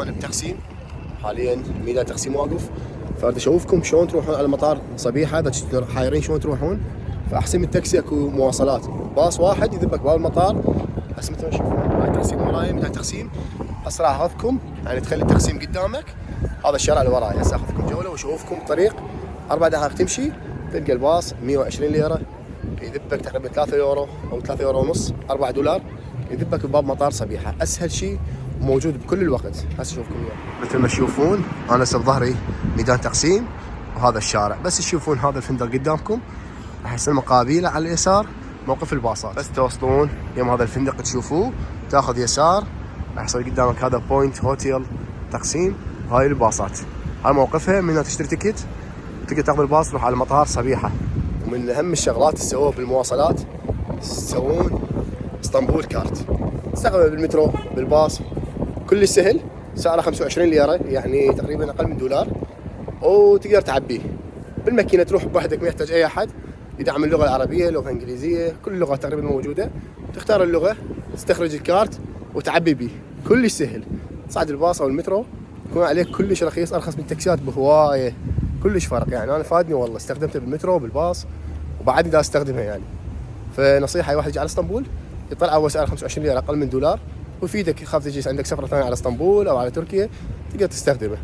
طبعا بتقسيم حاليا، ميدان تقسيم واقف. فأريد أشوفكم شلون تروحون على المطار صبيحة، إذا حايرين شلون تروحون. فأحسن من التاكسي أكو مواصلات، باص واحد يذبك باب المطار. هسه مثل ما تشوفون هاي تقسيم وراي، ميدان تقسيم. هسه راح اخذكم، يعني تخلي التقسيم قدامك، هذا الشارع اللي وراي. هسه اخذكم جوله واشوفكم الطريق. 4 دقائق تمشي تلقى الباص 120 ليره، يذبك تقريبا 3 يورو او 3 يورو ونص، $4 يذبك بباب مطار صبيحه. اسهل شيء وموجود بكل الوقت. هسه اشوفكم اياه. مثل ما تشوفون انا هسه بظهري ميدان تقسيم وهذا الشارع، بس تشوفون هذا الفندق قدامكم راح يصير مقابله على اليسار موقف الباصات. بس توصلون يوم هذا الفندق تشوفوه تاخذ يسار راح يصير قدامك هذا بوينت هوتيل تقسيم. هاي الباصات، هاي موقفها. من هنا تشتري تيكت تقدر تاخذ الباص تروح على المطار صبيحه. ومن اهم الشغلات اللي سووها بالمواصلات تسوون اسطنبول كارت، تستخدمه بالمترو بالباص كل سهل. سعره 25 ليره يعني تقريبا اقل من $1، وتقدر تعبيه بالماكينه. تروح بوحدك ما يحتاج اي احد، يدعم اللغه العربيه، لغه انجليزيه، كل اللغات تقريبا موجوده. تختار اللغه، تستخرج الكارت وتعبي به كلش سهل. تصعد الباص او المترو يكون عليك كلش رخيص، ارخص من التاكسيات بهوايه، كلش فرق. يعني انا فادني والله، استخدمته بالمترو بالباص وبعدني دا استخدمها يعني. فنصيحه اي واحد يجي على اسطنبول يطلع اول سعر 25 ليره اقل من $، ويفيدك. يخاف تجي عندك سفره ثانيه على اسطنبول او على تركيا تقدر تستخدمه.